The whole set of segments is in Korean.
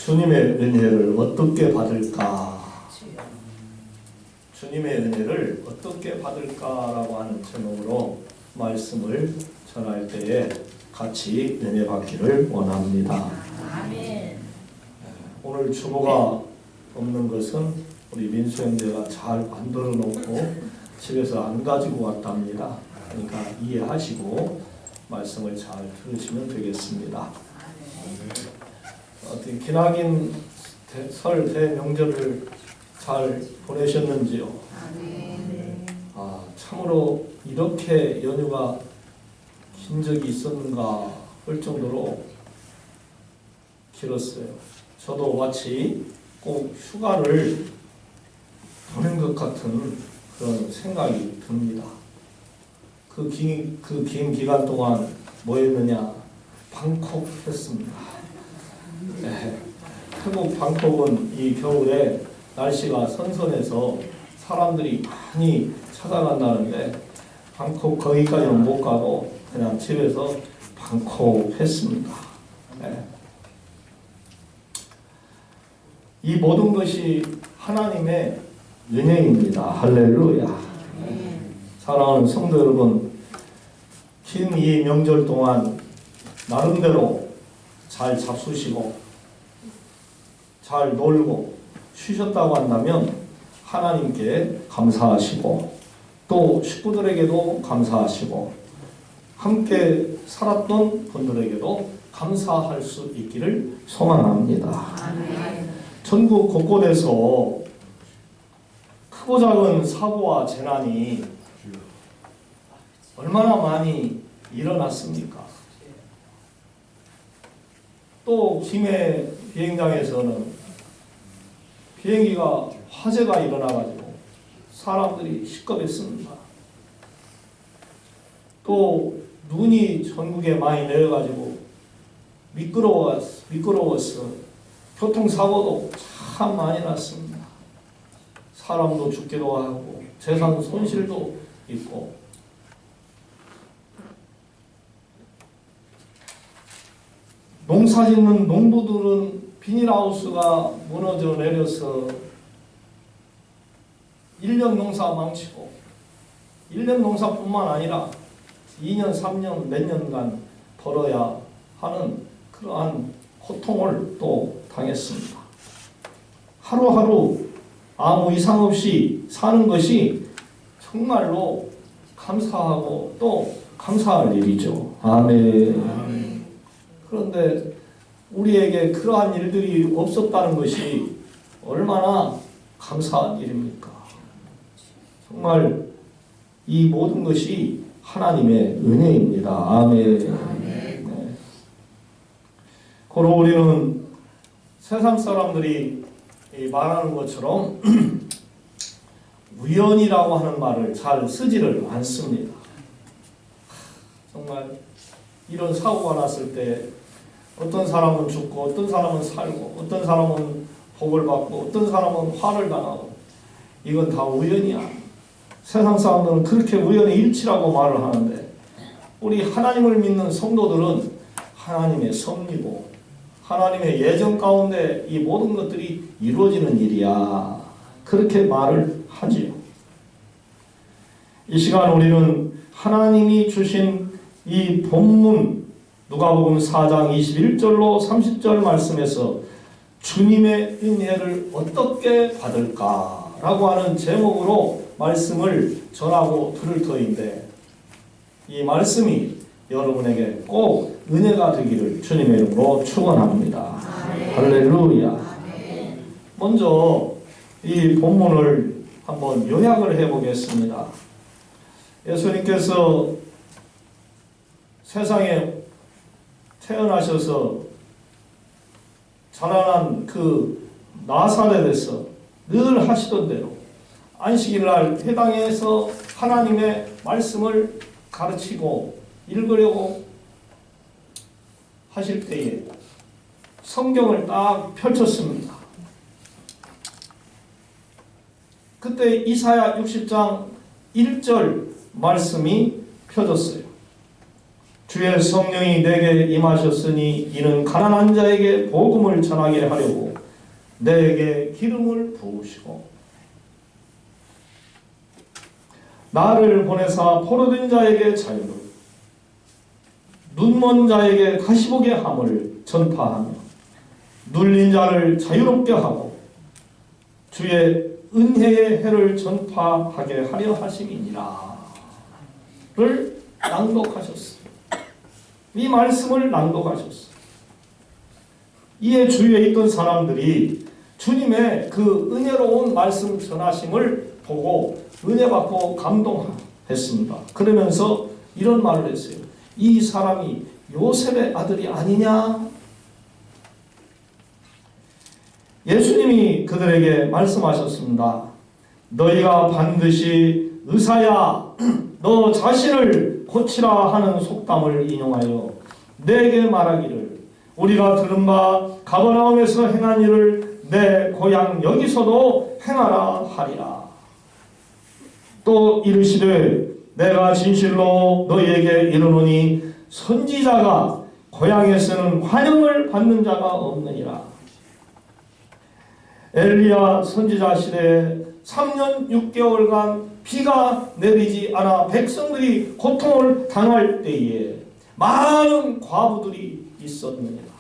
주님의 은혜를 어떻게 받을까? 주님의 은혜를 어떻게 받을까라고 하는 제목으로 말씀을 전할 때에 같이 은혜 받기를 원합니다. 아멘. 오늘 주보가 없는 것은 우리 민수 형제가 잘 만들어 놓고 집에서 안 가지고 왔답니다. 그러니까 이해하시고 말씀을 잘 들으시면 되겠습니다. 어떻게 기나긴 설 대명절을 잘 보내셨는지요? 참으로 이렇게 연휴가 긴 적이 있었는가 할 정도로 길었어요. 저도 마치 꼭 휴가를 보낸 것 같은 그런 생각이 듭니다. 그 긴 기간 동안 뭐 했느냐? 방콕 했습니다. 네. 태국 방콕은 이 겨울에 날씨가 선선해서 사람들이 많이 찾아간다는데 방콕 거기까지는 못 가고 그냥 집에서 방콕 했습니다. 네. 이 모든 것이 하나님의 은혜입니다. 할렐루야. 사랑하는 성도 여러분, 긴 이 명절 동안 나름대로 잘 잡수시고 잘 놀고 쉬셨다고 한다면 하나님께 감사하시고 또 식구들에게도 감사하시고 함께 살았던 분들에게도 감사할 수 있기를 소망합니다. 전국 곳곳에서 크고 작은 사고와 재난이 얼마나 많이 일어났습니까? 또 김해 비행장에서는 비행기가 화재가 일어나가지고 사람들이 시겁했습니다. 또 눈이 전국에 많이 내려가지고 미끄러워서 교통사고도 참 많이 났습니다. 사람도 죽기도 하고 재산 손실도 있고 농사짓는 농부들은 비닐하우스가 무너져 내려서 1년 농사 망치고 1년 농사뿐만 아니라 2년, 3년, 몇 년간 벌어야 하는 그러한 고통을 또 당했습니다. 하루하루 아무 이상 없이 사는 것이 정말로 감사하고 또 감사할 일이죠. 아멘. 그런데 우리에게 그러한 일들이 없었다는 것이 얼마나 감사한 일입니까? 정말 이 모든 것이 하나님의 은혜입니다. 아멘. 네. 그리고 우리는 세상 사람들이 말하는 것처럼 우연이라고 하는 말을 잘 쓰지를 않습니다. 정말 이런 사고가 났을 때 어떤 사람은 죽고 어떤 사람은 살고 어떤 사람은 복을 받고 어떤 사람은 화를 당하고 이건 다 우연이야. 세상 사람들은 그렇게 우연의 일치라고 말을 하는데 우리 하나님을 믿는 성도들은 하나님의 섭리고 하나님의 예정 가운데 이 모든 것들이 이루어지는 일이야. 그렇게 말을 하지요. 이 시간 우리는 하나님이 주신 이 본문 누가복음 4장 21절로 30절 말씀에서 주님의 은혜를 어떻게 받을까라고 하는 제목으로 말씀을 전하고 들을 터인데 이 말씀이 여러분에게 꼭 은혜가 되기를 주님의 이름으로 축원합니다. 할렐루야. 먼저 이 본문을 한번 요약을 해보겠습니다. 예수님께서 세상에 태어나셔서 자라난 그 나사렛에서 늘 하시던 대로 안식일날 회당에서 하나님의 말씀을 가르치고 읽으려고 하실 때에 성경을 딱 펼쳤습니다. 그때 이사야 60장 1절 말씀이 펴졌어요. 주의 성령이 내게 임하셨으니 이는 가난한 자에게 복음을 전하게 하려고 내게 기름을 부으시고 나를 보내사 포로된 자에게 자유를 눈먼 자에게 다시보게 함을 전파하며 눌린 자를 자유롭게 하고 주의 은혜의 해를 전파하게 하려 하심이니라 를 낭독하셨습니다. 이 말씀을 낭독하셨어요. 이에 주위에 있던 사람들이 주님의 그 은혜로운 말씀 전하심을 보고 은혜 받고 감동했습니다. 그러면서 이런 말을 했어요. 이 사람이 요셉의 아들이 아니냐? 예수님이 그들에게 말씀하셨습니다. 너희가 반드시 의사야 너 자신을 고치라 하는 속담을 인용하여 내게 말하기를 우리가 들은 바 가버나움에서 행한 일을 내 고향 여기서도 행하라 하리라. 또 이르시되 내가 진실로 너희에게 이르노니 선지자가 고향에서는 환영을 받는 자가 없느니라. 엘리야 선지자 시대에 3년 6개월간 비가 내리지 않아 백성들이 고통을 당할 때에 많은 과부들이 있었느니라.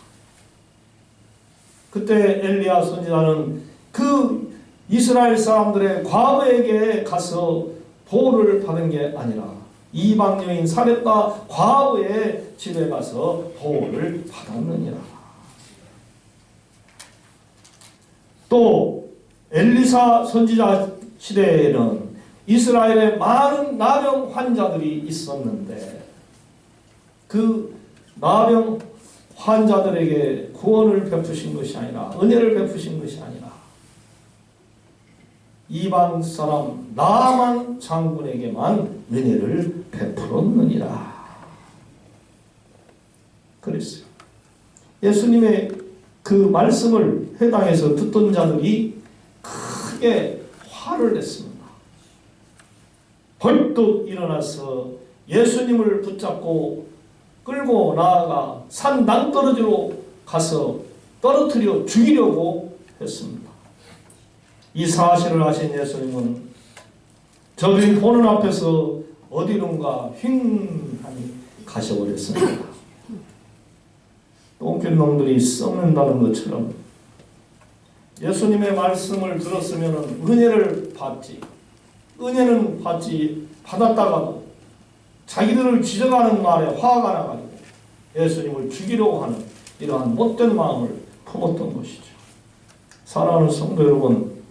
그때 엘리야 선지자는 그 이스라엘 사람들의 과부에게 가서 보호를 받은 게 아니라 이방 여인 사렙과 과부의 집에 가서 보호를 받았느니라. 또 엘리사 선지자 시대에는 이스라엘에 많은 나병 환자들이 있었는데 그 나병 환자들에게 구원을 베푸신 것이 아니라 은혜를 베푸신 것이 아니라 이방 사람 나만 장군에게만 은혜를 베풀었느니라 그랬어요. 예수님의 그 말씀을 회당에서 듣던 자들이 크게 화를 냈습니다. 벌떡 일어나서 예수님을 붙잡고 끌고 나아가 산 낭떠러지로 가서 떨어뜨려 죽이려고 했습니다. 이 사실을 아신 예수님은 저들이 보는 앞에서 어디론가 휑하니 가셔버렸습니다. 똥개 놈들이 썩는다는 것처럼 예수님의 말씀을 들었으면 은혜를 받지, 은혜는 받았다가도 자기들을 지적하는 말에 화가 나가지고 예수님을 죽이려고 하는 이러한 못된 마음을 품었던 것이죠. 사랑하는 성도 여러분,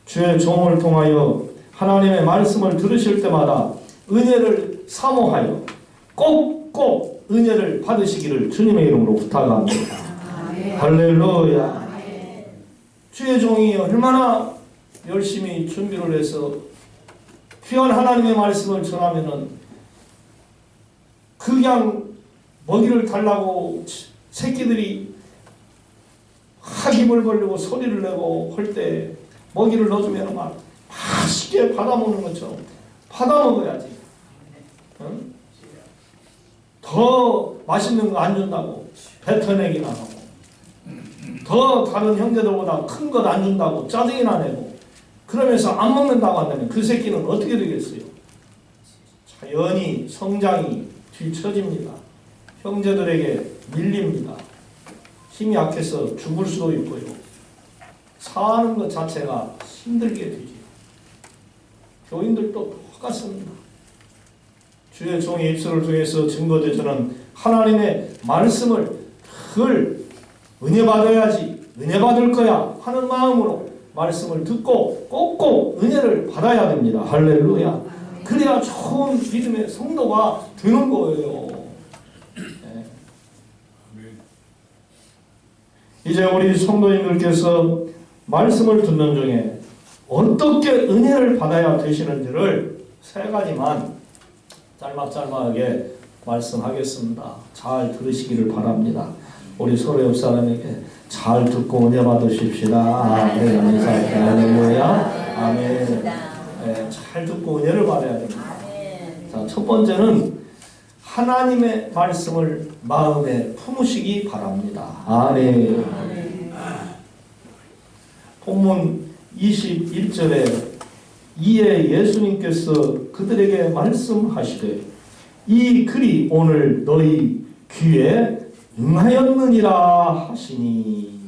주의 종을 통하여 하나님의 말씀을 들으실 때마다 은혜를 사모하여 꼭꼭 은혜를 받으시기를 주님의 이름으로 부탁합니다. 할렐루야. 주의 종이 얼마나 열심히 준비를 해서 귀한 하나님의 말씀을 전하면은 그냥 먹이를 달라고 새끼들이 학입을 벌리고 소리를 내고 할 때 먹이를 넣어주면 막 맛있게 받아먹는 것처럼 받아먹어야지. 응? 더 맛있는 거 안 준다고 뱉어내기나 하고 더 다른 형제들보다 큰 것 안 준다고 짜증이나 내고 그러면서 안 먹는다고 한다면 그 새끼는 어떻게 되겠어요? 자연히 성장이 뒤처집니다. 형제들에게 밀립니다. 힘이 약해서 죽을 수도 있고요. 사는 것 자체가 힘들게 되죠. 교인들도 똑같습니다. 주의 종의 입술을 통해서 증거되주는 하나님의 말씀을 늘 은혜 받아야지, 은혜 받을 거야 하는 마음으로 말씀을 듣고 꼭꼭 은혜를 받아야 됩니다. 할렐루야. 그래야 좋은 믿음의 성도가 되는 거예요. 네. 이제 우리 성도님들께서 말씀을 듣는 중에 어떻게 은혜를 받아야 되시는지를 세 가지만 짤막짤막하게 말씀하겠습니다. 잘 들으시기를 바랍니다. 우리 서로 옆 사람에게 잘 듣고 은혜 받으십시다. 아멘. 할렐루야. 아멘. 네, 잘 듣고 은혜를 받아야 됩니다. 자, 첫 번째는 하나님의 말씀을 마음에 품으시기 바랍니다. 아멘. 본문 21절에 이에 예수님께서 그들에게 말씀하시되 이 글이 오늘 너희 귀에 응하였느니라 하시니.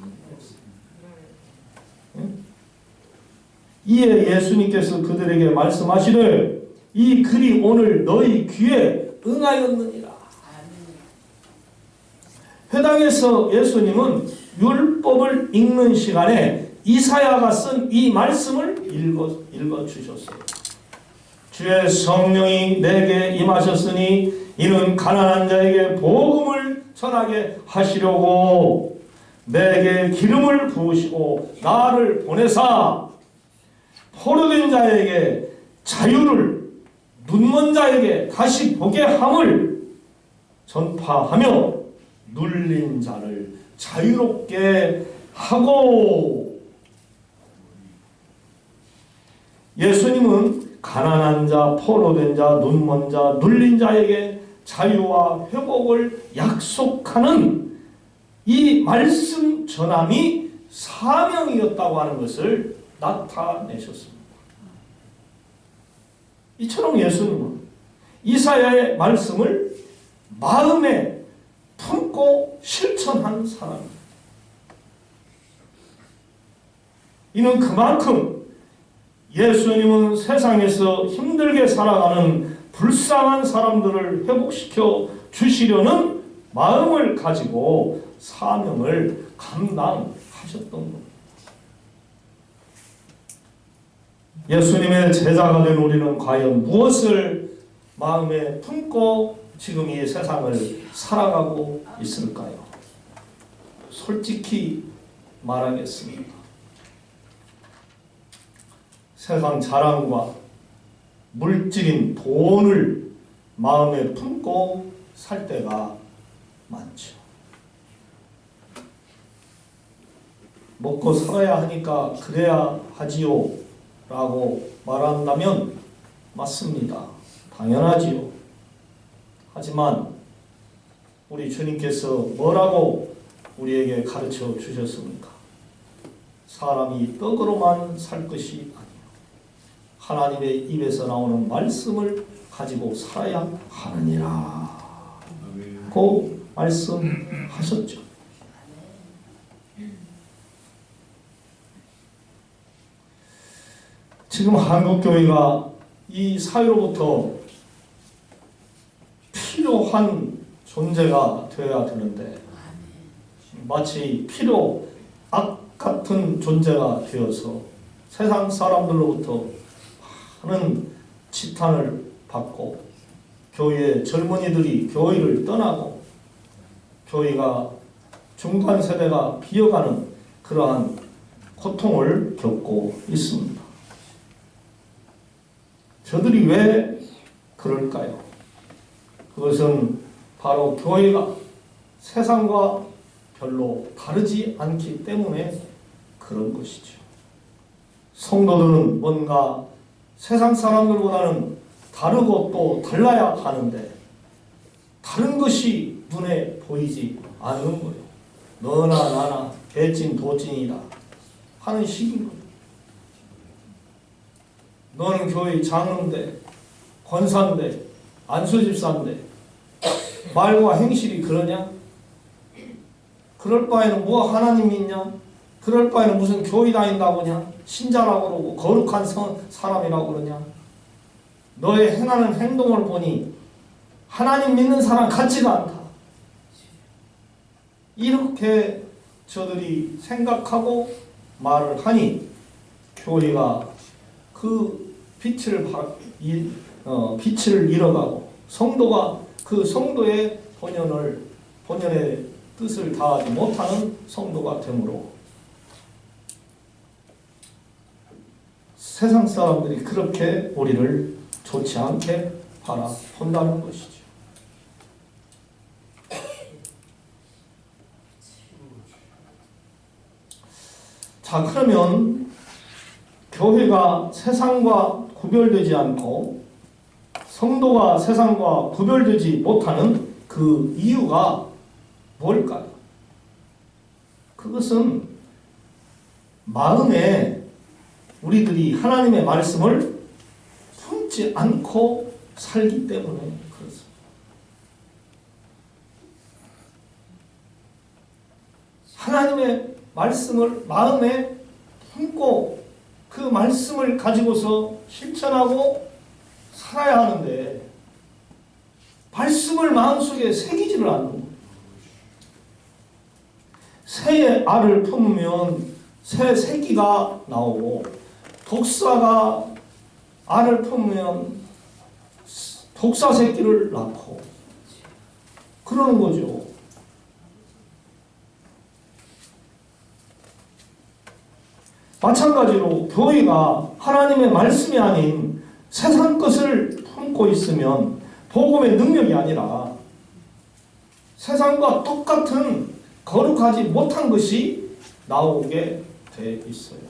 이에 예수님께서 그들에게 말씀하시되 이 글이 오늘 너희 귀에 응하였느니라. 회당에서 예수님은 율법을 읽는 시간에 이사야가 쓴 이 말씀을 읽어 주셨어요. 주의 성령이 내게 임하셨으니 이는 가난한 자에게 복음을 전하게 하시려고 내게 기름을 부으시고 나를 보내사 포로된 자에게 자유를 눈먼 자에게 다시 보게 함을 전파하며 눌린 자를 자유롭게 하고. 예수님은 가난한 자, 포로된 자, 눈먼 자, 눌린 자에게 자유와 회복을 약속하는 이 말씀 전함이 사명이었다고 하는 것을 나타내셨습니다. 이처럼 예수님은 이사야의 말씀을 마음에 품고 실천한 사람입니다. 이는 그만큼 예수님은 세상에서 힘들게 살아가는 불쌍한 사람들을 회복시켜 주시려는 마음을 가지고 사명을 감당하셨던 겁니다. 예수님의 제자가 된 우리는 과연 무엇을 마음에 품고 지금 이 세상을 살아가고 있을까요? 솔직히 말하겠습니다. 세상 자랑과 물질인 돈을 마음에 품고 살 때가 많죠. 먹고 살아야 하니까 그래야 하지요 라고 말한다면 맞습니다. 당연하지요. 하지만 우리 주님께서 뭐라고 우리에게 가르쳐 주셨습니까? 사람이 떡으로만 살 것이 아니요 하나님의 입에서 나오는 말씀을 가지고 살아야 하느니라 고 말씀하셨죠. 지금 한국교회가 이 사회로부터 필요한 존재가 되어야 되는데 마치 필요 악 같은 존재가 되어서 세상 사람들로부터 많은 지탄을 받고 교회의 젊은이들이 교회를 떠나고 교회가 중간 세대가 비어가는 그러한 고통을 겪고 있습니다. 저들이 왜 그럴까요? 그것은 바로 교회가 세상과 별로 다르지 않기 때문에 그런 것이죠. 성도들은 뭔가 세상 사람들보다는 다르고 또 달라야 하는데 다른 것이 눈에 보이지 않는 거예요. 너나 나나 개찐 도찐이다 하는 식인 거예요. 너는 교회 장로인데 권사인데 안수집사인데 말과 행실이 그러냐? 그럴 바에는 뭐 하나님 믿냐? 그럴 바에는 무슨 교회 다닌다고 그러냐? 신자라고 그러고 거룩한 사람이라고 그러냐? 너의 행하는 행동을 보니 하나님 믿는 사람 같지가 않다. 이렇게 저들이 생각하고 말을 하니 교회가 그 빛을 잃어가고 성도가 그 성도의 본연의 뜻을 다하지 못하는 성도가 되므로 세상 사람들이 그렇게 우리를 좋지 않게 바라본다는 것이죠. 자, 그러면 교회가 세상과 구별되지 않고 성도가 세상과 구별되지 못하는 그 이유가 뭘까요? 그것은 마음에 우리들이 하나님의 말씀을 품지 않고 살기 때문에 그렇습니다. 하나님의 말씀을 마음에 품고 그 말씀을 가지고서 실천하고 살아야 하는데 말씀을 마음속에 새기지를 않는 거예요. 새의 알을 품으면 새 새끼가 나오고 독사가 알을 품으면 독사 새끼를 낳고 그러는 거죠. 마찬가지로 교회가 하나님의 말씀이 아닌 세상 것을 품고 있으면 복음의 능력이 아니라 세상과 똑같은 거룩하지 못한 것이 나오게 돼 있어요.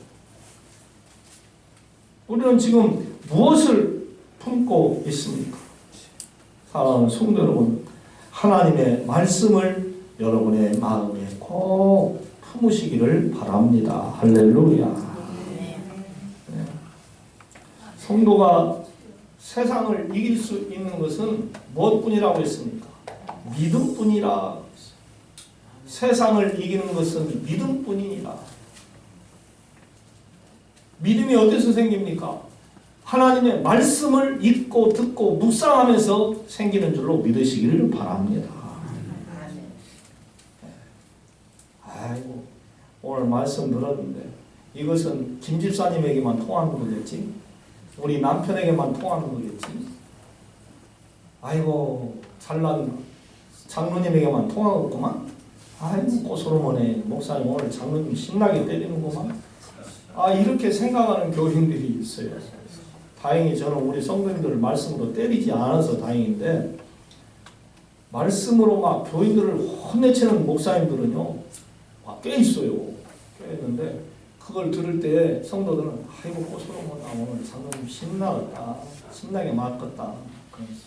우리는 지금 무엇을 품고 있습니까? 사랑하는 성도 여러분, 하나님의 말씀을 여러분의 마음에 꼭 품으시기를 바랍니다. 할렐루야. 네. 성도가 세상을 이길 수 있는 것은 무엇뿐이라고 했습니까? 믿음뿐이라. 세상을 이기는 것은 믿음뿐이니라. 믿음이 어디서 생깁니까? 하나님의 말씀을 읽고 듣고 묵상하면서 생기는 줄로 믿으시기를 바랍니다. 아이고, 오늘 말씀 들었는데 이것은 김 집사님에게만 통하는 거겠지? 우리 남편에게만 통하는 거겠지? 아이고, 잘난 장로님에게만 통하겠구만? 아이고, 꼬소로머네 목사님 오늘 장로님 신나게 때리는구만? 이렇게 생각하는 교인들이 있어요. 다행히 저는 우리 성도님들을 말씀으로 때리지 않아서 다행인데, 말씀으로 막 교인들을 혼내치는 목사님들은요, 꽤 있어요. 꽤 있는데, 그걸 들을 때 성도들은, 아이고, 꼬소로머나 오늘 장로님 신나겠다. 신나게 맞겠다. 그러면서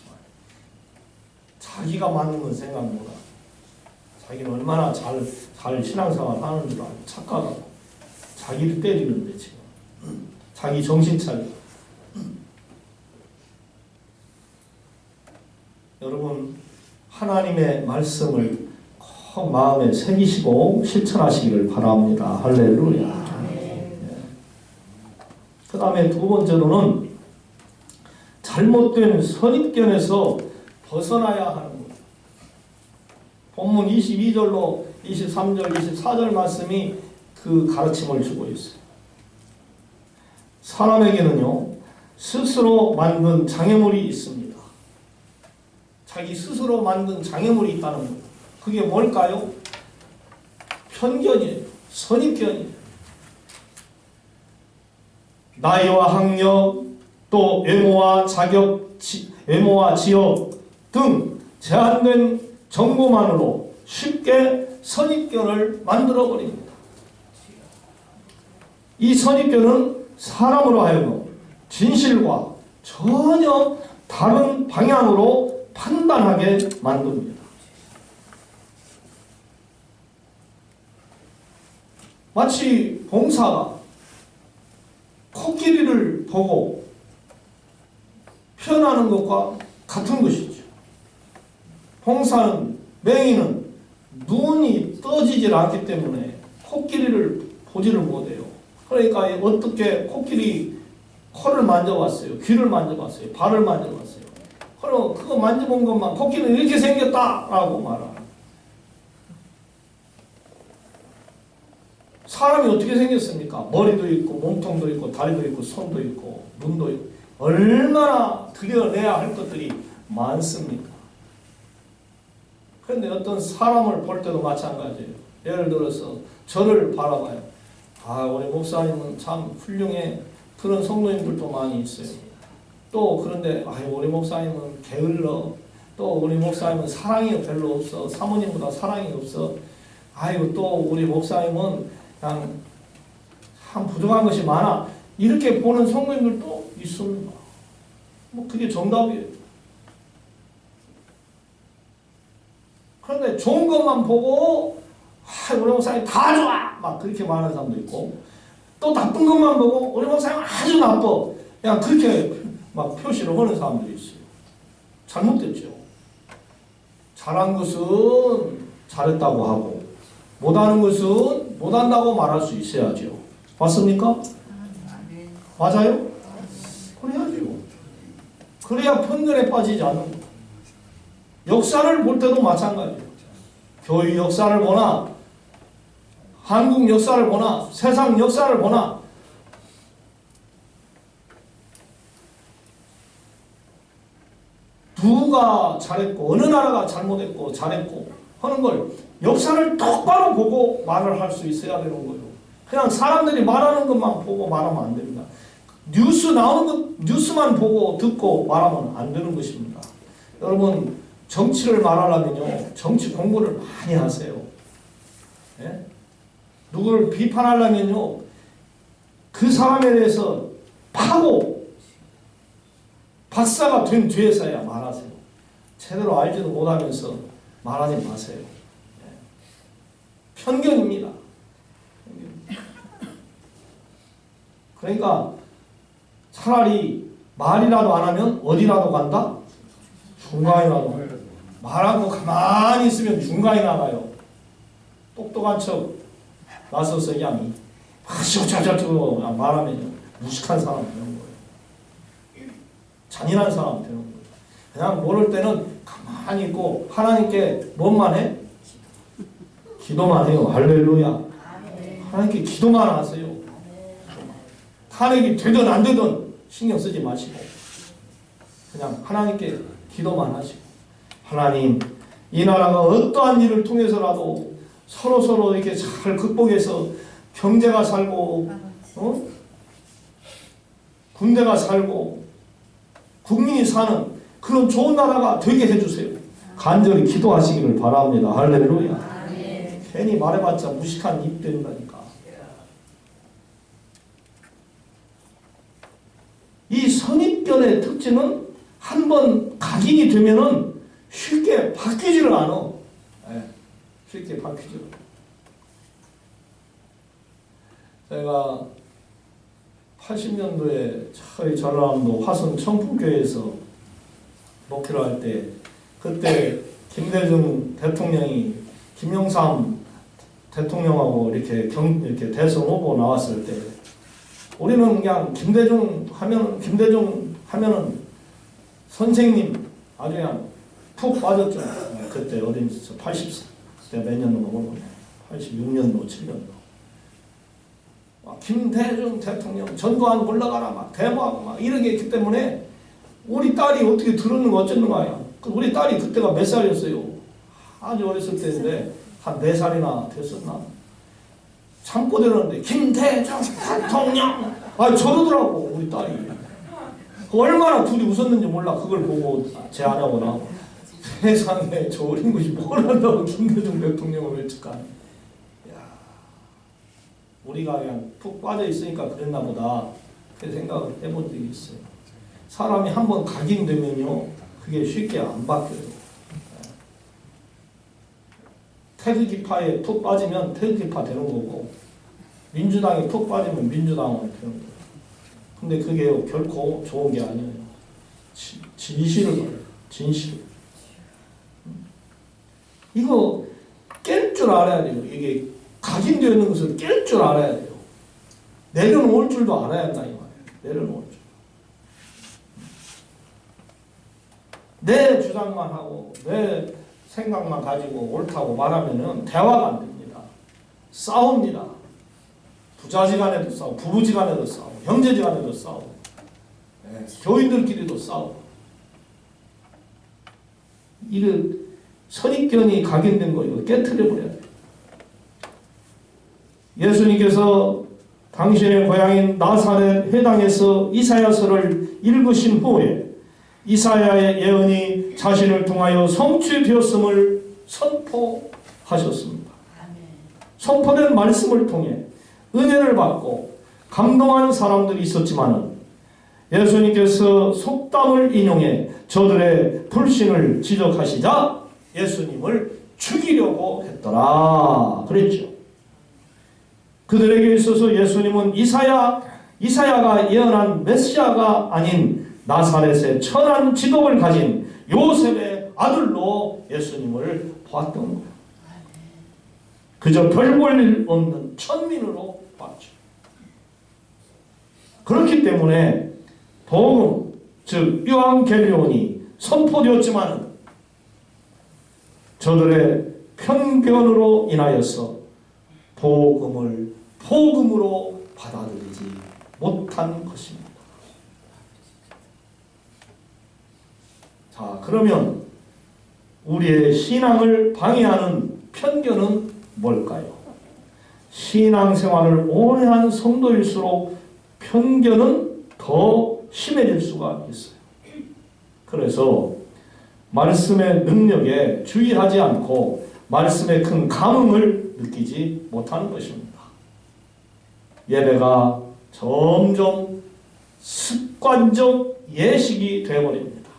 자기가 맞는 건 생각보다 자기는 얼마나 잘 신앙생활 하는 줄 알고 착각하고 자기를 때리는데 지금 자기 정신 차리고. 여러분, 하나님의 말씀을 꼭 마음에 새기시고 실천하시기를 바랍니다. 할렐루야. 그 다음에 두 번째로는 잘못된 선입견에서 벗어나야 하는 것. 본문 22절로 23절, 24절 말씀이 그 가르침을 주고 있어요. 사람에게는요, 스스로 만든 장애물이 있습니다. 자기 스스로 만든 장애물이 있다는 것. 그게 뭘까요? 편견이에요. 선입견이에요. 나이와 학력, 또 외모와 자격, 외모와 지역 등 제한된 정보만으로 쉽게 선입견을 만들어버립니다. 이 선입견은 사람으로 하여금 진실과 전혀 다른 방향으로 판단하게 만듭니다. 마치 봉사가 코끼리를 보고 표현하는 것과 같은 것이죠. 봉사는, 맹인은 눈이 떠지질 않기 때문에 코끼리를 보지를 못해요. 그러니까 어떻게 코끼리 코를 만져봤어요. 귀를 만져봤어요. 발을 만져봤어요. 그럼 그거 만져본 것만 코끼리는 이렇게 생겼다라고 말하는. 사람이 어떻게 생겼습니까? 머리도 있고 몸통도 있고 다리도 있고 손도 있고 눈도 있고 얼마나 들여내야 할 것들이 많습니까? 그런데 어떤 사람을 볼 때도 마찬가지예요. 예를 들어서 저를 바라봐요. 우리 목사님은 참 훌륭해. 그런 성도님들도 많이 있어요. 또 그런데 우리 목사님은 게을러. 또 우리 목사님은 사랑이 별로 없어. 사모님보다 사랑이 없어. 또 우리 목사님은 그냥 참 부족한 것이 많아. 이렇게 보는 성도님들도 있습니다. 그게 정답이에요. 그런데 좋은 것만 보고 우리 목사님 다 좋아 막 그렇게 말하는 사람도 있고, 또 나쁜 것만 보고 우리 목사님 아주 나빠 그냥 그렇게 막 표시를 하는 사람들이 있어요. 잘못됐죠. 잘한 것은 잘했다고 하고 못하는 것은 못한다고 말할 수 있어야죠. 맞습니까? 맞아요? 그래야죠. 그래야 편견에 빠지지 않는 거예요. 역사를 볼 때도 마찬가지예요. 교회 역사를 보나 한국 역사를 보나 세상 역사를 보나 누가 잘했고 어느 나라가 잘못했고 잘했고 하는 걸 역사를 똑바로 보고 말을 할 수 있어야 되는 거예요. 그냥 사람들이 말하는 것만 보고 말하면 안 됩니다. 뉴스 나오는 것 뉴스만 보고 듣고 말하면 안 되는 것입니다. 여러분 정치를 말하려면요 정치 공부를 많이 하세요. 예? 누구를 비판하려면요 그 사람에 대해서 파고 박사가 된 뒤에서야 말하세요. 제대로 알지도 못하면서 말하지 마세요. 예. 편견입니다. 그러니까 차라리 말이라도 안 하면 어디라도 간다? 중간이라도. 말하고 가만히 있으면 중간에 나가요. 똑똑한 척 나서서 그냥 시고차차고 말하면 무식한 사람 되는 거예요. 잔인한 사람 되는 거예요. 그냥 모를 때는 가만히 있고 하나님께 뭔만 해? 기도만 해요. 할렐루야. 하나님께 기도만 하세요. 탄핵이 되든 안 되든 신경 쓰지 마시고 그냥 하나님께 기도만 하시고, 하나님 이 나라가 어떠한 일을 통해서라도 서로 이렇게 잘 극복해서 경제가 살고 군대가 살고 국민이 사는 그런 좋은 나라가 되게 해주세요. 간절히 기도하시기를 바랍니다. 할렐루야. 괜히 말해봤자 무식한 입 된다니까. 이 선입견의 특징은 한번 각인이 되면은 쉽게 바뀌지를 않아. 네, 쉽게 바뀌지를 않아. 제가 80년도에 저희 전라남도 화성 청풍교회에서 목회를 할 때 그때 김대중 대통령이 김영삼 대통령하고 이렇게 대선 후보 나왔을 때 우리는 그냥 김대중 하면은 선생님 아주 그냥 푹 빠졌죠. 그때 어린 80대 몇 년도 넘었네. 86년도 7년도. 김대중 대통령 전두환 물러가라 막 데모하고 막 이런 게 있기 때문에 우리 딸이 어떻게 들었는 거 어쩌는 거야. 우리 딸이 그때가 몇 살이었어요. 아주 어렸을 때인데 한 4살이나 됐었나. 참고 들었는데 김대중 대통령 저러더라고 우리 딸이. 얼마나 둘이 웃었는지 몰라. 그걸 보고 제 아내하고 나하고 세상에 저 어린 것이 뭘 한다고 김대중 대통령을 외칠까. 우리가 그냥 푹 빠져 있으니까 그랬나 보다 그렇게 생각을 해본 적이 있어요. 사람이 한번 각인되면요 그게 쉽게 안 바뀌어요. 태극기파에 푹 빠지면 태극기파 되는 거고 민주당에 푹 빠지면 민주당은 되는 거예요. 근데 그게 결코 좋은 게 아니에요. 진실을 말해요. 진실. 이거 깰 줄 알아야 돼요. 이게 각인되어 있는 것을 깰 줄 알아야 돼요. 내려놓을 줄도 알아야 한다 이 말이에요. 내려놓을 줄. 내 주장만 하고 내 생각만 가지고 옳다고 말하면은 대화가 안 됩니다. 싸웁니다. 부자지간에도 싸우고 부부지간에도 싸우고 형제지간에도 싸우고 교인들끼리도 싸우고. 이거 선입견이 각인된 거 이거 깨트려 버려야 돼요. 예수님께서 당신의 고향인 나사렛 회당에서 이사야서를 읽으신 후에 이사야의 예언이 자신을 통하여 성취되었음을 선포하셨습니다. 선포된 말씀을 통해 은혜를 받고 감동하는 사람들이 있었지만 예수님께서 속담을 인용해 저들의 불신을 지적하시자 예수님을 죽이려고 했더라 그랬죠. 그들에게 있어서 예수님은 이사야가 예언한 메시아가 아닌 나사렛의 천한 직업을 가진 요셉의 아들로 예수님을 보았던 거예요. 그저 별 볼 일 없는 천민으로 봤죠. 그렇기 때문에 복음, 즉 요한계시록이 선포되었지만 저들의 편견으로 인하여서 복음을 복음으로 받아들이지 못한 것입니다. 자, 그러면 우리의 신앙을 방해하는 편견은 뭘까요? 신앙생활을 오래 한 성도일수록 편견은 더 심해질 수가 있어요. 그래서 말씀의 능력에 주의하지 않고 말씀의 큰 감흥을 느끼지 못하는 것입니다. 예배가 점점 습관적 예식이 되어버립니다.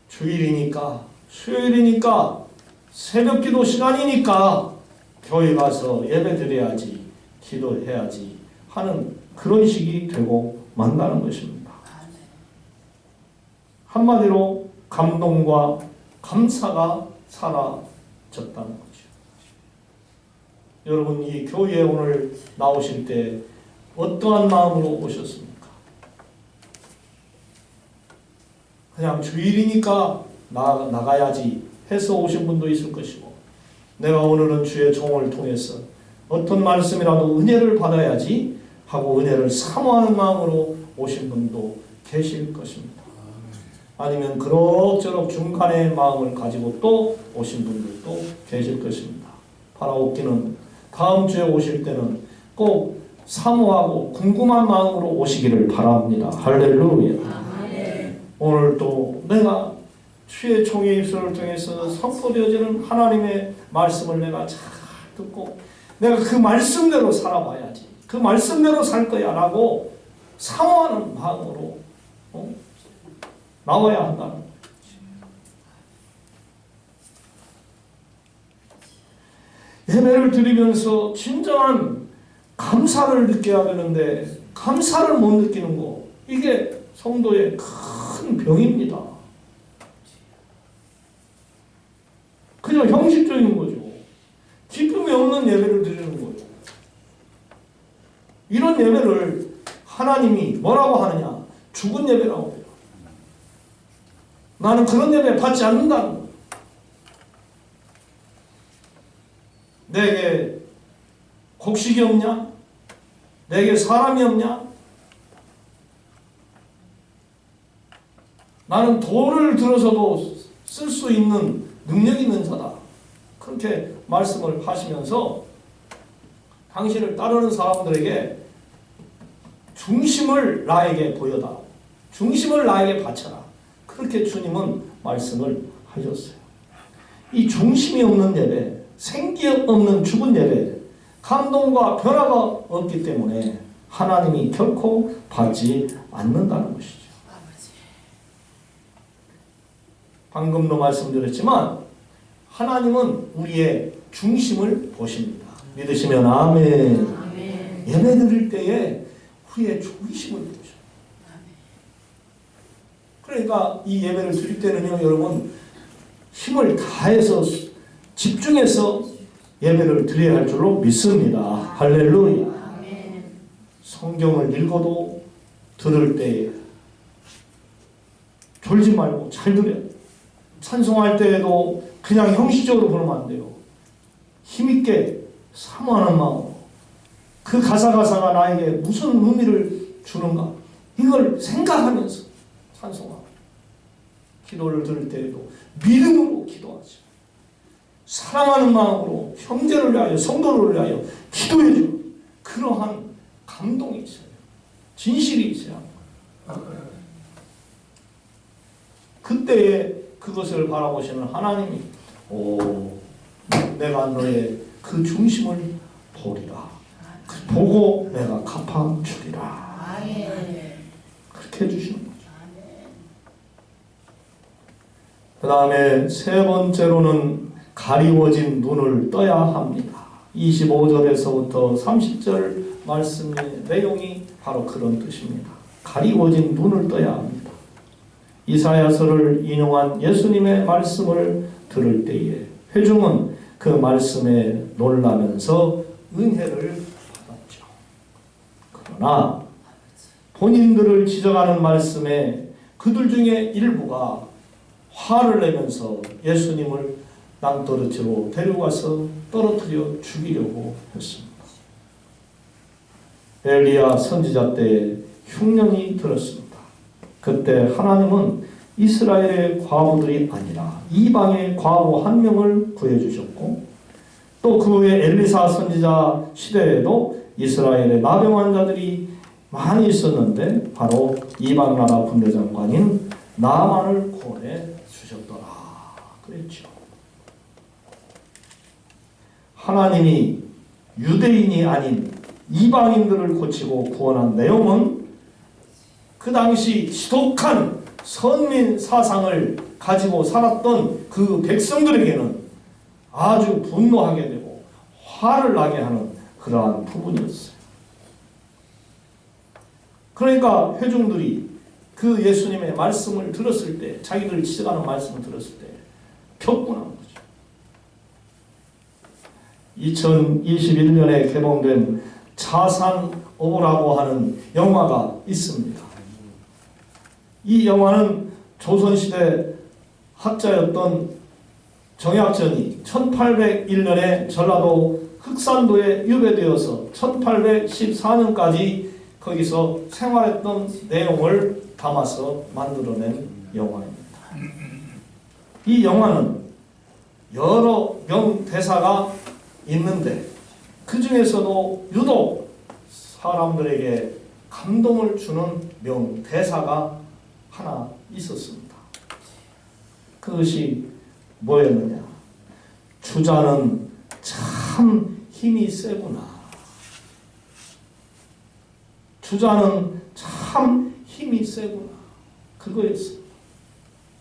주일이니까, 수요일이니까, 새벽기도 시간이니까 교회 가서 예배 드려야지, 기도해야지 하는 그런 식이 되고 만나는 것입니다. 한마디로 감동과 감사가 사라졌다는 거죠. 여러분, 이 교회에 오늘 나오실 때 어떠한 마음으로 오셨습니까? 그냥 주일이니까 나가야지 해서 오신 분도 있을 것이고, 내가 오늘은 주의 종을 통해서 어떤 말씀이라도 은혜를 받아야지 하고 은혜를 사모하는 마음으로 오신 분도 계실 것입니다. 아니면 그럭저럭 중간의 마음을 가지고 또 오신 분들도 계실 것입니다. 바라옵기는 다음 주에 오실 때는 꼭 사모하고 궁금한 마음으로 오시기를 바랍니다. 할렐루야. 오늘 또 내가 주의 종의 입술을 통해서 선포되어지는 하나님의 말씀을 내가 잘 듣고 내가 그 말씀대로 살아봐야지, 그 말씀대로 살 거야 라고 사모하는 마음으로 나와야 한다는 거죠. 예배를 드리면서 진정한 감사를 느껴야 되는데 감사를 못 느끼는 거, 이게 성도의 큰 병입니다. 그냥 형식적인 거죠. 기쁨이 없는 예배를 드리는 거예요. 이런 예배를 하나님이 뭐라고 하느냐? 죽은 예배라고 해요. 나는 그런 예배 받지 않는다는 거예요. 내게 곡식이 없냐? 내게 사람이 없냐? 나는 돌을 들어서도 쓸 수 있는 능력이 있는 자다. 그렇게 말씀을 하시면서 당신을 따르는 사람들에게 중심을 나에게 보여다. 중심을 나에게 바쳐라. 그렇게 주님은 말씀을 하셨어요. 이 중심이 없는 예배, 생기 없는 죽은 예배, 감동과 변화가 없기 때문에 하나님이 결코 받지 않는다는 것이죠. 방금도 말씀드렸지만 하나님은 우리의 중심을 보십니다. 믿으시면 아멘. 아멘. 예배 드릴 때에 우리의 중심을 보셔요. 그러니까 이 예배를 드릴 때는요, 여러분 힘을 다해서 집중해서 예배를 드려야 할 줄로 믿습니다. 할렐루야. 아멘. 성경을 읽어도 들을 때 졸지 말고 잘 들어요. 찬송할 때에도 그냥 형식적으로 부르면 안 돼요. 힘있게 사모하는 마음으로 그 가사가 나에게 무슨 의미를 주는가 이걸 생각하면서 찬송하고, 기도를 들을 때에도 믿음으로 기도하죠. 사랑하는 마음으로 형제를 위하여 성도를 위하여 기도해주는 그러한 감동이 있어요. 진실이 있어야 합니다. 그때에 그것을 바라보시는 하나님이 내가 너의 그 중심을 보리라. 보고 내가 갚아주리라. 그렇게 해주시는 거죠. 그 다음에 세 번째로는 가리워진 눈을 떠야 합니다. 25절에서부터 30절 말씀의 내용이 바로 그런 뜻입니다. 가리워진 눈을 떠야 합니다. 이사야서를 인용한 예수님의 말씀을 들을 때에 회중은 그 말씀에 놀라면서 은혜를 받았죠. 그러나 본인들을 지적하는 말씀에 그들 중에 일부가 화를 내면서 예수님을 낭떠러지로 데려가서 떨어뜨려 죽이려고 했습니다. 엘리야 선지자 때 흉년이 들었습니다. 그때 하나님은 이스라엘의 과부들이 아니라 이방의 과부 한 명을 구해주셨고, 또 그 후에 엘리사 선지자 시대에도 이스라엘의 나병 환자들이 많이 있었는데 바로 이방 나라 군대장관인 나만을 구원해 주셨더라 그랬죠. 하나님이 유대인이 아닌 이방인들을 고치고 구원한 내용은 그 당시 지독한 선민 사상을 가지고 살았던 그 백성들에게는 아주 분노하게 되고 화를 나게 하는 그러한 부분이었어요. 그러니까 회중들이 그 예수님의 말씀을 들었을 때, 자기들 지적하는 말씀을 들었을 때 격분한 거죠. 2021년에 개봉된 자산오라고 하는 영화가 있습니다. 이 영화는 조선시대 학자였던 정약전이 1801년에 전라도 흑산도에 유배되어서 1814년까지 거기서 생활했던 내용을 담아서 만들어낸 영화입니다. 이 영화는 여러 명대사가 있는데 그 중에서도 유독 사람들에게 감동을 주는 명대사가 하나 있었습니다. 그것이 뭐였느냐? 주자는 참 힘이 세구나. 주자는 참 힘이 세구나. 그거였어요.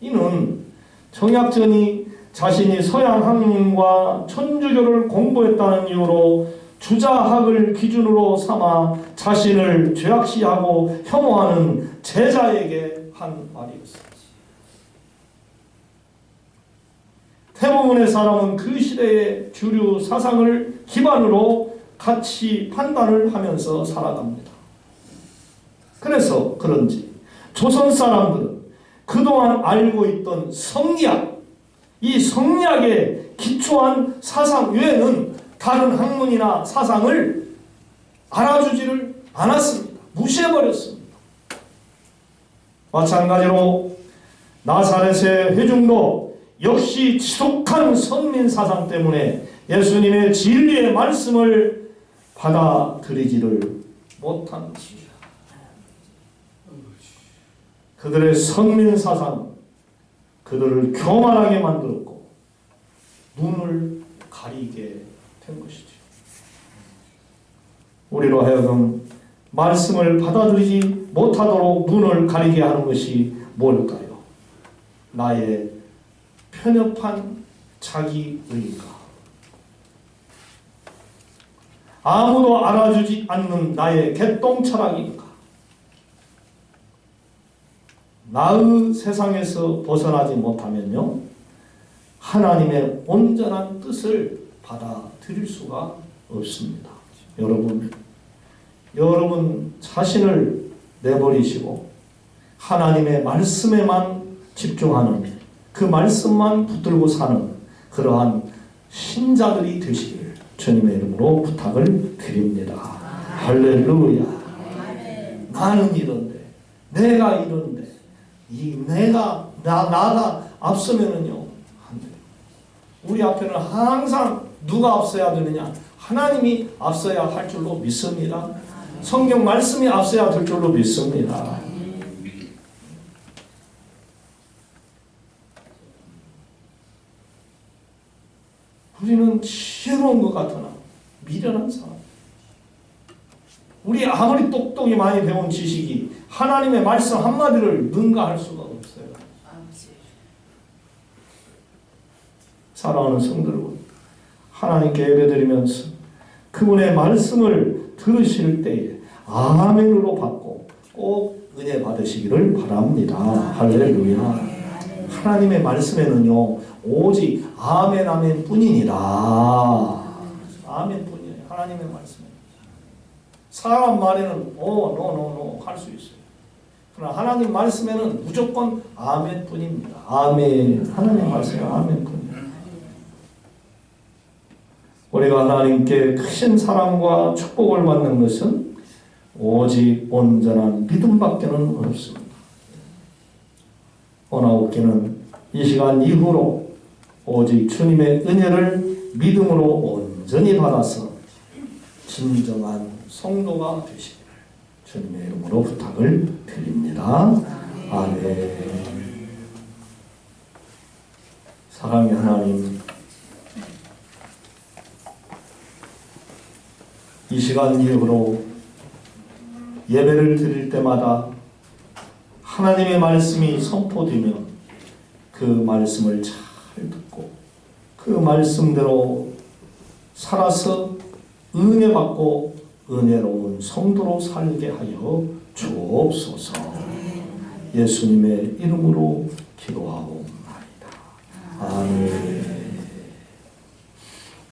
이는 정약전이 자신이 서양 학문과 천주교를 공부했다는 이유로 주자학을 기준으로 삼아 자신을 죄악시하고 혐오하는 제자에게 한 말이었습니다. 대부분의 사람은 그 시대의 주류 사상을 기반으로 가치 판단을 하면서 살아갑니다. 그래서 그런지 조선 사람들은 그동안 알고 있던 성리학, 이 성리학에 기초한 사상 외에는 다른 학문이나 사상을 알아주지를 않았습니다. 무시해버렸습니다. 마찬가지로 나사렛의 회중도 역시 지독한 선민 사상 때문에 예수님의 진리의 말씀을 받아들이지를 못한 것입니다. 그들의 선민 사상은 그들을 교만하게 만들었고 눈을 가리게 된 것이죠. 우리로 하여금 말씀을 받아들이지 못하도록 눈을 가리게 하는 것이 뭘까요? 나의 편협한 자기의인가? 아무도 알아주지 않는 나의 개똥철학인가? 나의 세상에서 벗어나지 못하면요, 하나님의 온전한 뜻을 받아들일 수가 없습니다. 여러분 자신을 내버리시고 하나님의 말씀에만 집중하는, 그 말씀만 붙들고 사는 그러한 신자들이 되시기를 주님의 이름으로 부탁을 드립니다. 할렐루야. 나는 이런데, 내가 이런데, 나가 앞서면은요, 안 돼요. 우리 앞에는 항상 누가 앞서야 되느냐? 하나님이 앞서야 할 줄로 믿습니다. 성경 말씀이 앞서야 될 줄로 믿습니다. 우리는 지혜로운 것 같으나 미련한 사람. 우리 아무리 똑똑히 많이 배운 지식이 하나님의 말씀 한마디를 능가할 수가 없어요. 사랑하는 성도 여러분, 하나님께 예배드리면서 그분의 말씀을 들으실 때에 아멘으로 받고 꼭 은혜 받으시기를 바랍니다. 할렐루야. 하나님의 말씀에는요 오직 아멘 아멘 뿐이니라. 아멘 뿐이에요. 하나님의 말씀에. 사람 말에는 노 할 수 있어요. 그러나 하나님 말씀에는 무조건 아멘 뿐입니다. 아멘. 하나님 말씀에 아멘 뿐입니다. 우리가 하나님께 크신 사랑과 축복을 받는 것은 오직 온전한 믿음밖에는 없습니다. 오나옵기는 이 시간 이후로 오직 주님의 은혜를 믿음으로 온전히 받아서 진정한 성도가 되시기를 주님의 이름으로 부탁을 드립니다. 아멘. 사랑의 하나님, 이 시간 이후로 예배를 드릴 때마다 하나님의 말씀이 선포되면 그 말씀을 잘 듣고 그 말씀대로 살아서 은혜 받고 은혜로운 성도로 살게 하여 주옵소서. 예수님의 이름으로 기도하옵나이다. 아멘.